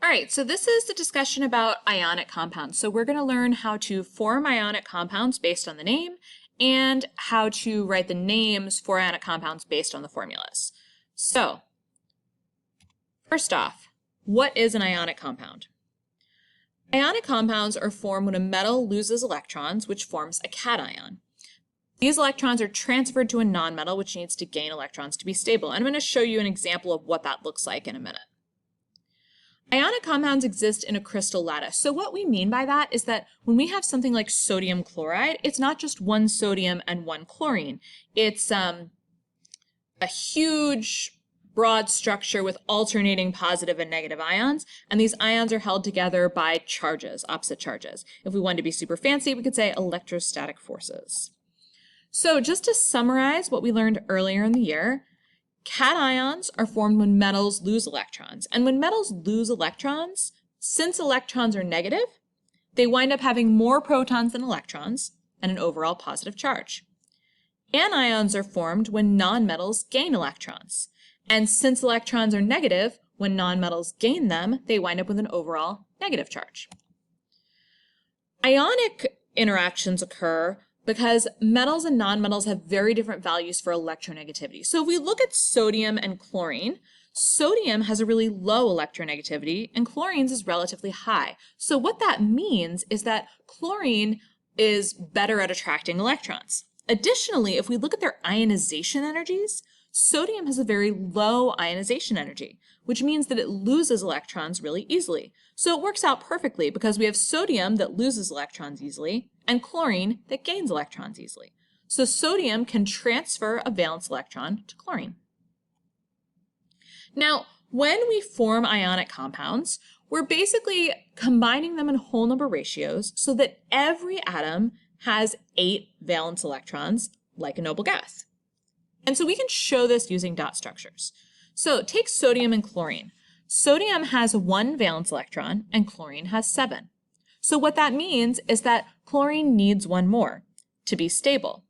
All right, so this is the discussion about ionic compounds. So we're going to learn how to form ionic compounds based on the name and how to write the names for ionic compounds based on the formulas. So first off, what is an ionic compound? Ionic compounds are formed when a metal loses electrons, which forms a cation. These electrons are transferred to a nonmetal, which needs to gain electrons to be stable. And I'm going to show you an example of what that looks like in a minute. Ionic compounds exist in a crystal lattice. So what we mean by that is that when we have something like sodium chloride, it's not just one sodium and one chlorine. It's a huge, broad structure with alternating positive and negative ions, and these ions are held together by charges, opposite charges. If we wanted to be super fancy, we could say electrostatic forces. So just to summarize what we learned earlier in the year, cations are formed when metals lose electrons. And when metals lose electrons, since electrons are negative, they wind up having more protons than electrons and an overall positive charge. Anions are formed when nonmetals gain electrons. And since electrons are negative, when nonmetals gain them, they wind up with an overall negative charge. Ionic interactions occur because metals and nonmetals have very different values for electronegativity. So if we look at sodium and chlorine, sodium has a really low electronegativity and chlorine's is relatively high. So what that means is that chlorine is better at attracting electrons. Additionally, if we look at their ionization energies, sodium has a very low ionization energy, which means that it loses electrons really easily. So it works out perfectly because we have sodium that loses electrons easily and chlorine that gains electrons easily. So sodium can transfer a valence electron to chlorine. Now, when we form ionic compounds, we're basically combining them in whole number ratios so that every atom has 8 valence electrons, like a noble gas. And so we can show this using dot structures. So take sodium and chlorine. Sodium has 1 valence electron and chlorine has 7. So what that means is that chlorine needs 1 more to be stable.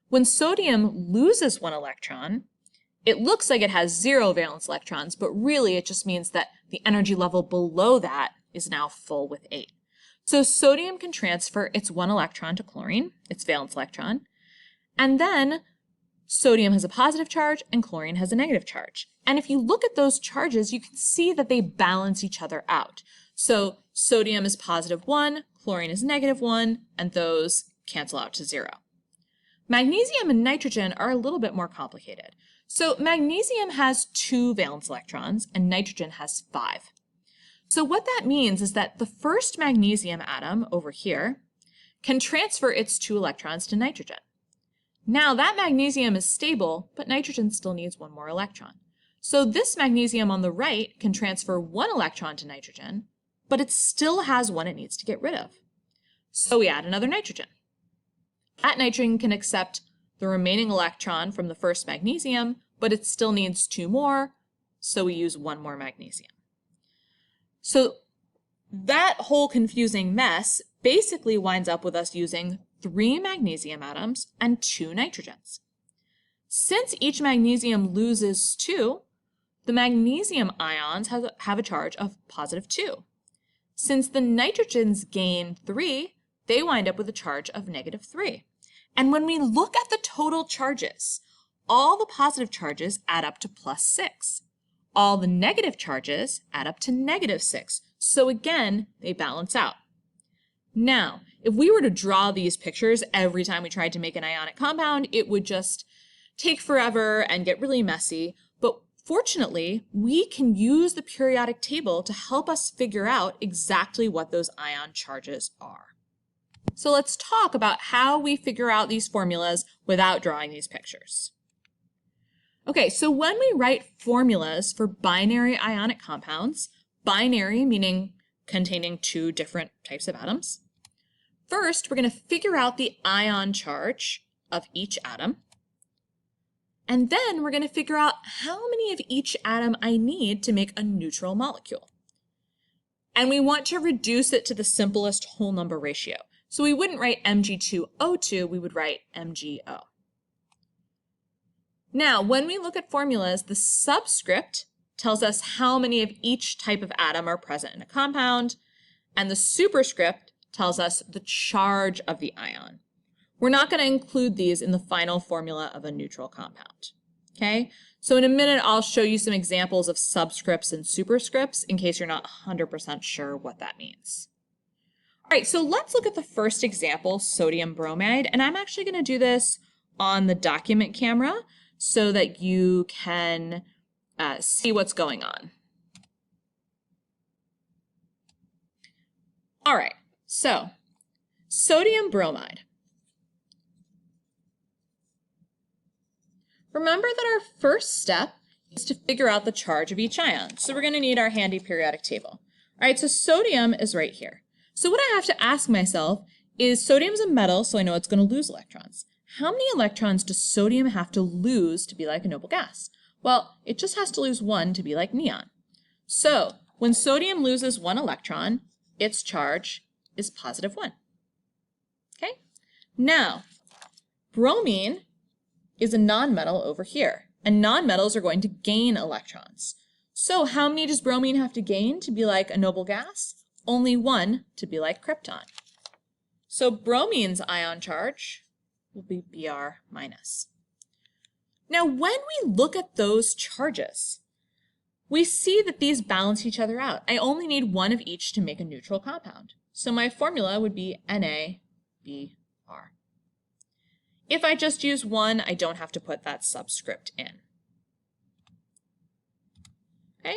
When sodium loses 1 electron, it looks like it has 0 valence electrons, but really it just means that the energy level below that is now full with 8. So sodium can transfer its 1 electron to chlorine, its valence electron, and then sodium has a positive charge and chlorine has a negative charge. And if you look at those charges, you can see that they balance each other out. So sodium is positive 1, chlorine is negative 1, and those cancel out to 0. Magnesium and nitrogen are a little bit more complicated. So magnesium has 2 valence electrons and nitrogen has 5. So what that means is that the first magnesium atom over here can transfer its 2 electrons to nitrogen. Now that magnesium is stable, but nitrogen still needs 1 more electron. So this magnesium on the right can transfer 1 electron to nitrogen, but it still has 1 it needs to get rid of. So we add another nitrogen. That nitrogen can accept the remaining electron from the first magnesium, but it still needs 2 more, so we use 1 more magnesium. So that whole confusing mess basically winds up with us using 3 magnesium atoms and 2 nitrogens. Since each magnesium loses 2, the magnesium ions have a charge of positive 2. Since the nitrogens gain 3, they wind up with a charge of negative 3. And when we look at the total charges, all the positive charges add up to plus 6. All the negative charges add up to negative 6. So again, they balance out. Now, if we were to draw these pictures every time we tried to make an ionic compound, it would just take forever and get really messy. But fortunately, we can use the periodic table to help us figure out exactly what those ion charges are. So let's talk about how we figure out these formulas without drawing these pictures. Okay, so when we write formulas for binary ionic compounds, binary meaning containing 2 different types of atoms, first we're going to figure out the ion charge of each atom, and then we're going to figure out how many of each atom I need to make a neutral molecule. And we want to reduce it to the simplest whole number ratio. So we wouldn't write Mg2O2, we would write MgO. Now, when we look at formulas, the subscript tells us how many of each type of atom are present in a compound, and the superscript tells us the charge of the ion. We're not going to include these in the final formula of a neutral compound. Okay, so in a minute I'll show you some examples of subscripts and superscripts in case you're not 100% sure what that means. All right, so let's look at the first example, sodium bromide, and I'm actually going to do this on the document camera so that you can see what's going on. All right, so sodium bromide. Remember that our first step is to figure out the charge of each ion. So we're going to need our handy periodic table. All right, so sodium is right here. So what I have to ask myself is sodium is a metal, so I know it's going to lose electrons. How many electrons does sodium have to lose to be like a noble gas? Well, it just has to lose one to be like neon. So when sodium loses one electron, its charge is positive 1. Okay? Now, bromine is a nonmetal over here, and nonmetals are going to gain electrons. So how many does bromine have to gain to be like a noble gas? Only 1 to be like krypton. So bromine's ion charge will be Br minus. Now when we look at those charges, we see that these balance each other out. I only need one of each to make a neutral compound. So my formula would be NaBr. If I just use one, I don't have to put that subscript in. Okay,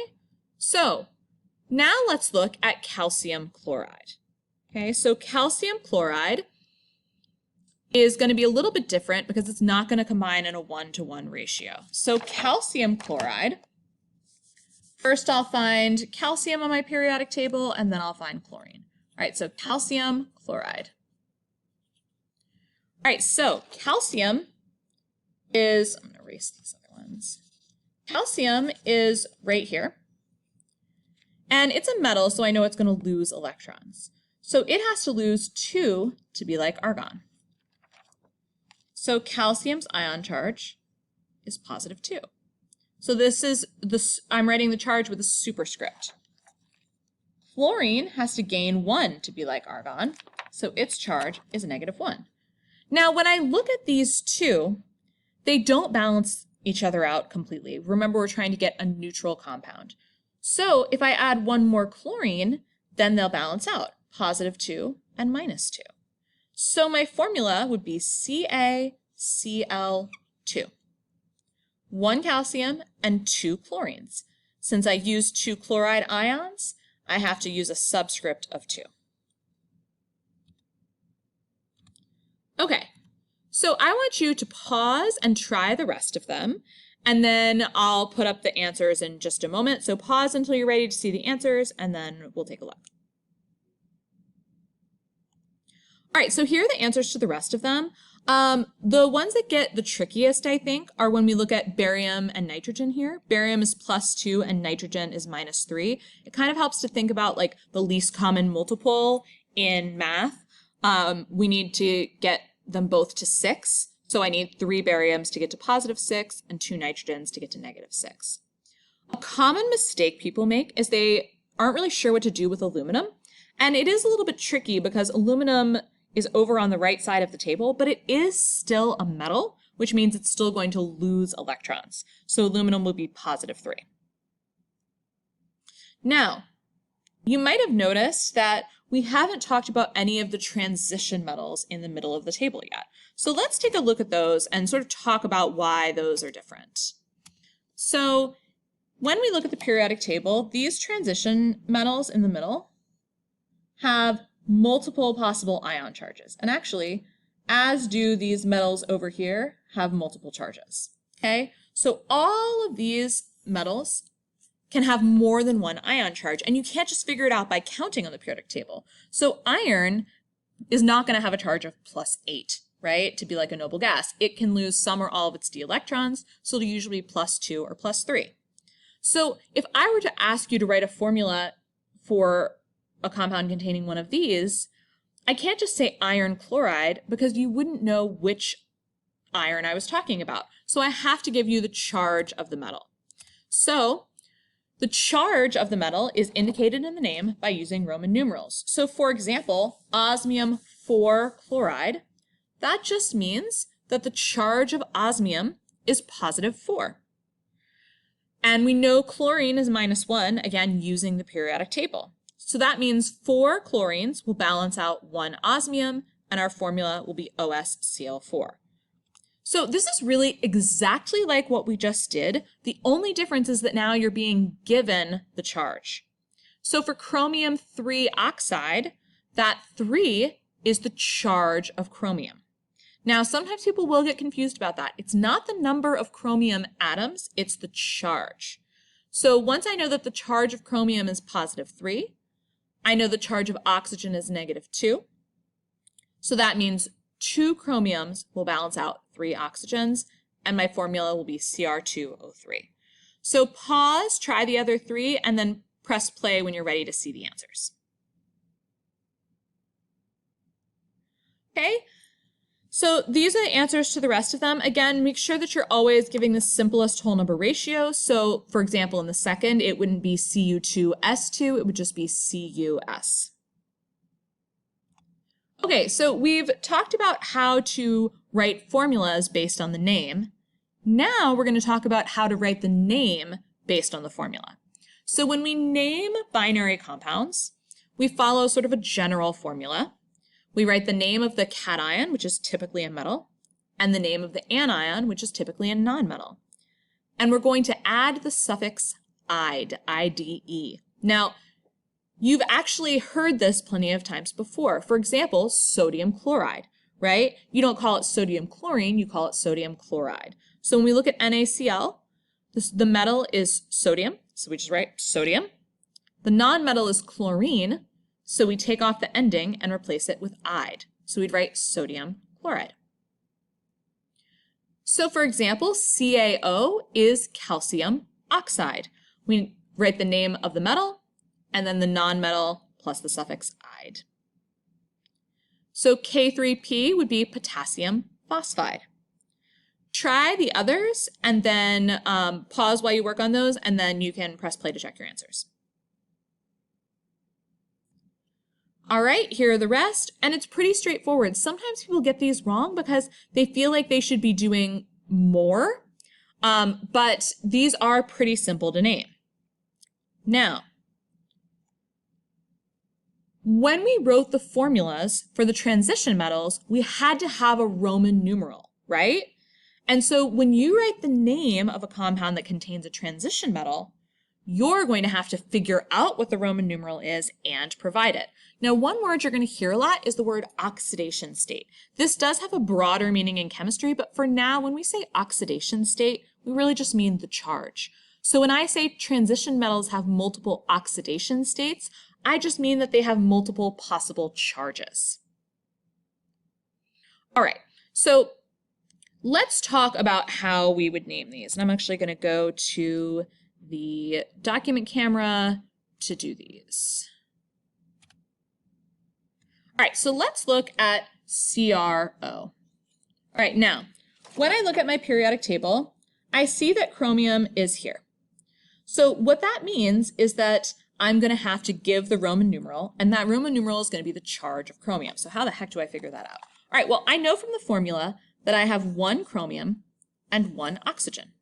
so now let's look at calcium chloride. Okay, so calcium chloride is going to be a little bit different because it's not going to combine in a 1-to-1 ratio. So calcium chloride, first I'll find calcium on my periodic table and then I'll find chlorine. All right, so calcium chloride. All right, so calcium is, I'm going to erase these other ones. Calcium is right here. And it's a metal, so I know it's going to lose electrons. So it has to lose 2 to be like argon. So calcium's ion charge is positive 2. So this is I'm writing the charge with a superscript. Fluorine has to gain 1 to be like argon, so its charge is a negative 1. Now, when I look at these two, they don't balance each other out completely. Remember, we're trying to get a neutral compound. So if I add one more chlorine, then they'll balance out, positive 2 and minus 2. So my formula would be CaCl2. 1 calcium and 2 chlorines. Since I used 2 chloride ions, I have to use a subscript of 2. Okay, so I want you to pause and try the rest of them, and then I'll put up the answers in just a moment. So pause until you're ready to see the answers, and then we'll take a look. All right, so here are the answers to the rest of them. The ones that get the trickiest, I think, are when we look at barium and nitrogen here. Barium is +2 and nitrogen is -3. It kind of helps to think about like the least common multiple in math. We need to get them both to 6. So I need 3 bariums to get to +6 and 2 nitrogens to get to -6. A common mistake people make is they aren't really sure what to do with aluminum. And it is a little bit tricky because aluminum is over on the right side of the table, but it is still a metal, which means it's still going to lose electrons. So aluminum will be +3. Now, you might have noticed that we haven't talked about any of the transition metals in the middle of the table yet. So let's take a look at those and sort of talk about why those are different. So when we look at the periodic table, these transition metals in the middle have multiple possible ion charges. And actually, as do these metals over here, have multiple charges. Okay, so all of these metals can have more than one ion charge, and you can't just figure it out by counting on the periodic table. So iron is not going to have a charge of +8, right, to be like a noble gas. It can lose some or all of its d electrons, so it'll usually be +2 or +3. So if I were to ask you to write a formula for a compound containing one of these, I can't just say iron chloride because you wouldn't know which iron I was talking about. So I have to give you the charge of the metal. So The charge of the metal is indicated in the name by using Roman numerals. So for example, osmium 4 chloride, that just means that the charge of osmium is positive 4. And we know chlorine is -1, again, using the periodic table. So that means 4 chlorines will balance out 1 osmium, and our formula will be OsCl4. So this is really exactly like what we just did. The only difference is that now you're being given the charge. So for chromium 3 oxide, that 3 is the charge of chromium. Now, sometimes people will get confused about that. It's not the number of chromium atoms, it's the charge. So once I know that the charge of chromium is positive 3, I know the charge of oxygen is -2. So that means 2 chromiums will balance out 3 oxygens, and my formula will be Cr2O3. So pause, try the other 3, and then press play when you're ready to see the answers. Okay, so these are the answers to the rest of them. Again, make sure that you're always giving the simplest whole number ratio. So for example, in the second, it wouldn't be Cu2S2, it would just be Cus. Okay, so we've talked about how to write formulas based on the name. Now we're going to talk about how to write the name based on the formula. So when we name binary compounds, we follow sort of a general formula. We write the name of the cation, which is typically a metal, and the name of the anion, which is typically a nonmetal. And we're going to add the suffix "ide," I-D-E. Now, you've actually heard this plenty of times before. For example, sodium chloride, right? You don't call it sodium chlorine, you call it sodium chloride. So when we look at NaCl, the metal is sodium, so we just write sodium. The nonmetal is chlorine, so we take off the ending and replace it with "ide." So we'd write sodium chloride. So for example, CaO is calcium oxide. We write the name of the metal and then the nonmetal plus the suffix "ide." So K3P would be potassium phosphide. Try the others and then pause while you work on those, and then you can press play to check your answers. All right, here are the rest, and it's pretty straightforward. Sometimes people get these wrong because they feel like they should be doing more, but these are pretty simple to name. Now, when we wrote the formulas for the transition metals, we had to have a Roman numeral, right? And so when you write the name of a compound that contains a transition metal, you're going to have to figure out what the Roman numeral is and provide it. Now, one word you're going to hear a lot is the word oxidation state. This does have a broader meaning in chemistry, but for now, when we say oxidation state, we really just mean the charge. So when I say transition metals have multiple oxidation states, I just mean that they have multiple possible charges. All right, so let's talk about how we would name these. And I'm actually going to go to the document camera to do these. All right, so let's look at CrO. All right, now, when I look at my periodic table, I see that chromium is here. So what that means is that I'm going to have to give the Roman numeral, and that Roman numeral is going to be the charge of chromium. So how the heck do I figure that out? All right, well, I know from the formula that I have 1 chromium and 1 oxygen.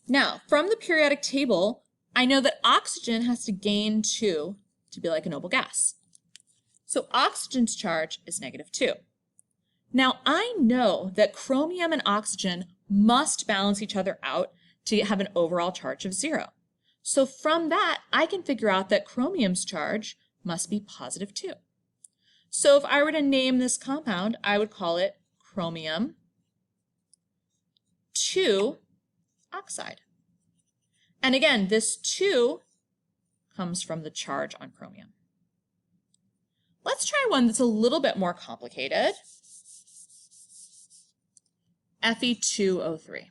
Now, from the periodic table, I know that oxygen has to gain 2 to be like a noble gas. So oxygen's charge is -2. Now, I know that chromium and oxygen must balance each other out to have an overall charge of 0. So from that, I can figure out that chromium's charge must be +2. So if I were to name this compound, I would call it chromium 2 oxide. And again, this 2 comes from the charge on chromium. Let's try one that's a little bit more complicated. Fe2O3.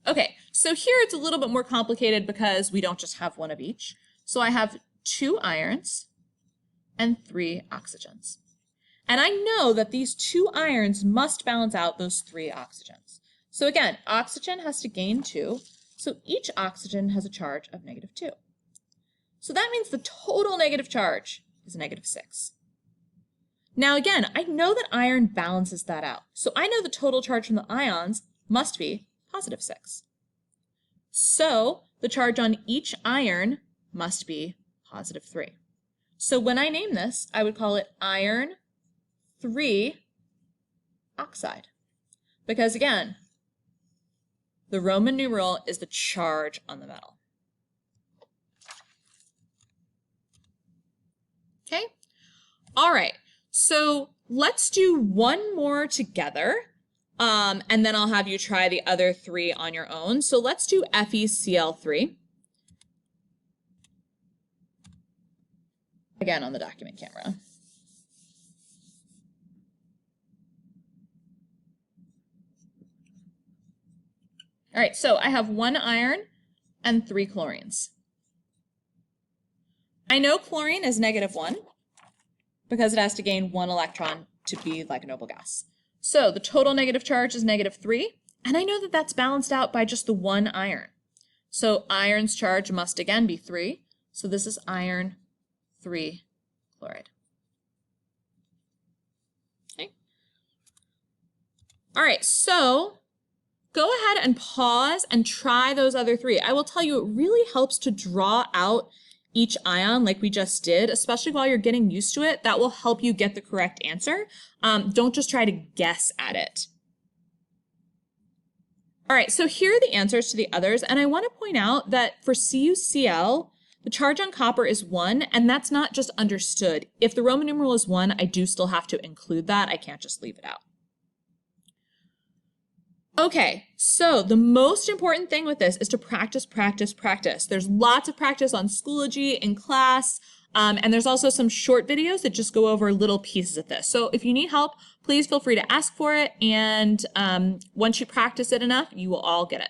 Okay, so here it's a little bit more complicated because we don't just have one of each. So I have 2 irons and 3 oxygens. And I know that these 2 irons must balance out those 3 oxygens. So again, oxygen has to gain 2, So each oxygen has a charge of -2. So that means the total negative charge is -6. Now again, I know that iron balances that out. So I know the total charge from the ions must be +6. So the charge on each iron must be +3. So when I name this, I would call it iron 3 oxide. Because again, the Roman numeral is the charge on the metal. Okay? All right. So let's do one more together, and then I'll have you try the other 3 on your own. So let's do FeCl3. Again, on the document camera. All right, so I have 1 iron and 3 chlorines. I know chlorine is -1 because it has to gain 1 electron to be like a noble gas. So the total negative charge is -3, and I know that that's balanced out by just the 1 iron. So iron's charge must again be 3, so this is iron 3 chloride. Okay. All right, so go ahead and pause and try those other 3. I will tell you, it really helps to draw out each ion like we just did, especially while you're getting used to it. That will help you get the correct answer. Don't just try to guess at it. All right, so here are the answers to the others, and I want to point out that for CuCl, the charge on copper is 1, and that's not just understood. If the Roman numeral is 1, I do still have to include that. I can't just leave it out. Okay, so the most important thing with this is to practice, practice, practice. There's lots of practice on Schoology in class, and there's also some short videos that just go over little pieces of this. So if you need help, please feel free to ask for it, and once you practice it enough, you will all get it.